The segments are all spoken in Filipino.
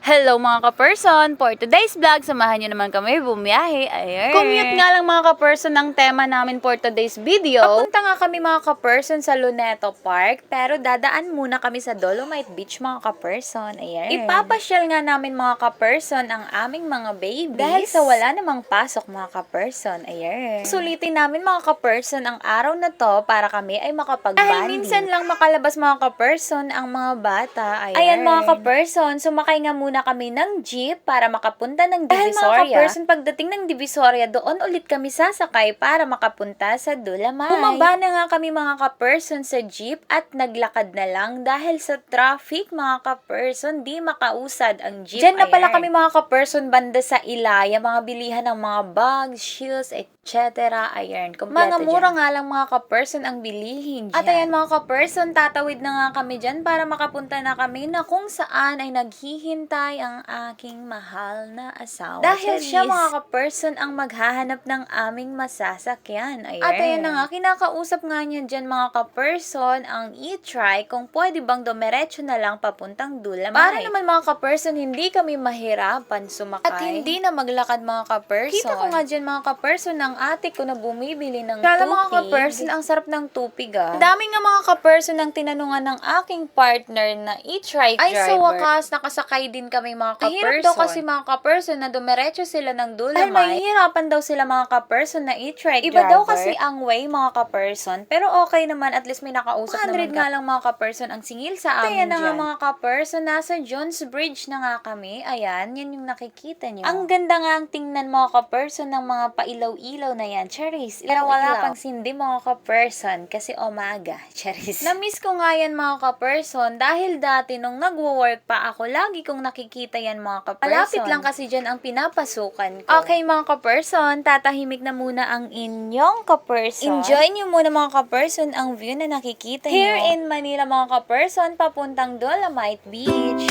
Hello mga ka-person! For today's vlog, samahan nyo naman kami bumiyahe. Ayan. Commute nga lang mga ka-person ang tema namin for today's video. Papunta nga kami mga ka-person sa Luneta Park, pero dadaan muna kami sa Dolomite Beach mga ka-person. Ayan. Ipapasyal nga namin mga ka-person ang aming mga babies. Dahil sa wala namang pasok mga ka-person. Ayan. Sulitin namin mga ka-person ang araw na to para kami ay makapag-bonding. Dahil minsan lang makalabas mga ka-person ang mga bata. Ayan mga ka-person, sumakay nga muna kami ng jeep para makapunta ng Divisoria. Dahil mga ka-person, pagdating ng Divisoria, doon ulit kami sasakay para makapunta sa Dolomite. Bumaba na nga kami mga ka-person sa jeep at naglakad na lang dahil sa traffic mga ka-person, di makausad ang jeep. Diyan na pala kami mga ka-person banda sa Ilaya, mga bilihan ng mga bags, shoes, etc. Ayan, kompleto mga mura dyan. Nga lang mga ka-person ang bilihin dyan. At ayan mga ka-person, tatawid na nga kami dyan para makapunta na kami na kung saan ay naghihintay ang aking mahal na asawa. Dahil siya mga ka-person ang maghahanap ng aming masasakyan. Ayan. At ayan na nga, kinakausap nga niya dyan mga ka-person ang e-try kung pwede bang dumiretso na lang papuntang Dolomite. Para naman mga ka-person, hindi kami mahirapan sumakay. At hindi na maglakad mga ka-person. Kita ko nga dyan mga ka-person ng ate ko na bumibili ng tupig. Mga ka-person, ang sarap ng tupig ah. Dami nga mga ka-person ang tinanungan ng aking partner na e-trike driver. Ay sa wakas, nakasakay din kami mga ka-person. Hirap daw kasi mga ka-person na dumiretso sila ng Dolomite. Dahil mahihirapan daw sila mga ka-person na e-trike driver. Iba daw kasi ang way mga ka-person. Pero okay naman, at least may nakausap naman. 100 nga lang mga ka-person ang singil sa amin dyan. Kaya na nga mga ka-person, nasa Jones Bridge na nga kami. Ayan, yan yung nakikita nyo. Ang ganda nga ang tingnan mga ka-person ng mga pailaw-ilaw na yan. Charis. Pero wala pang sindi mga ka-person kasi umaga. Charis. Na-miss ko nga yan mga ka-person dahil dati nung nagwo-work pa ako, lagi kong nakikita yan mga ka-person. Malapit lang kasi dyan ang pinapasukan ko. Okay mga ka-person, tatahimik na muna ang inyong ka-person. Enjoy nyo muna mga ka-person ang view na nakikita nyo. Here in Manila mga ka-person, papuntang Dolomite Beach.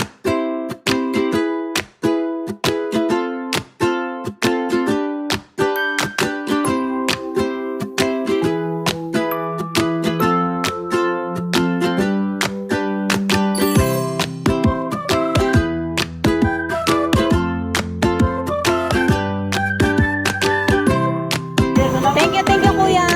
Thank you, kuya.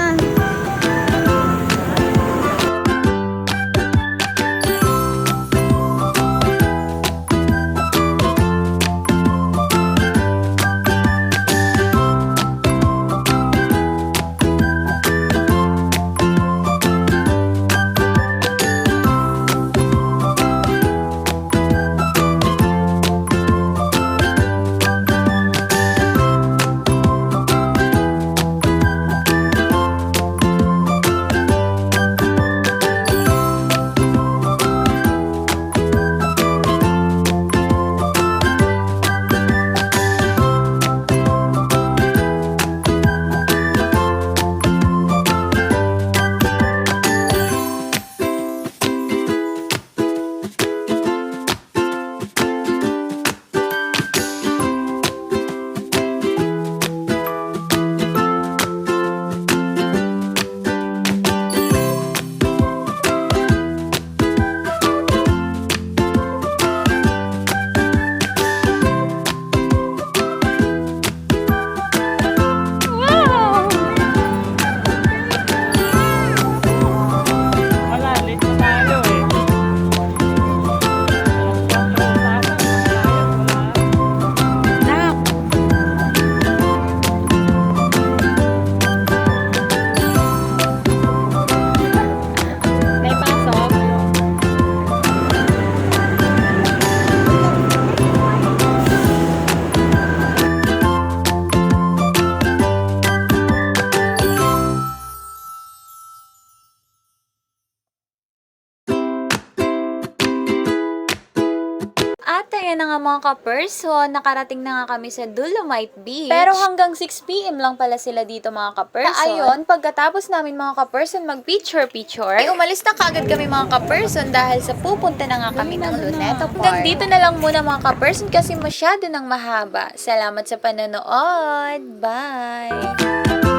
At ayan na nga mga ka-person, nakarating na nga kami sa Dolomite Beach. Pero hanggang 6 PM lang pala sila dito mga ka-person. Ayun, pagkatapos namin mga ka-person mag-picture-picture, ay umalis na kagad kami mga ka-person dahil sa pupunta na nga kami ng Luneta Park. Hanggang dito na lang muna mga ka-person kasi masyado nang mahaba. Salamat sa panonood. Bye!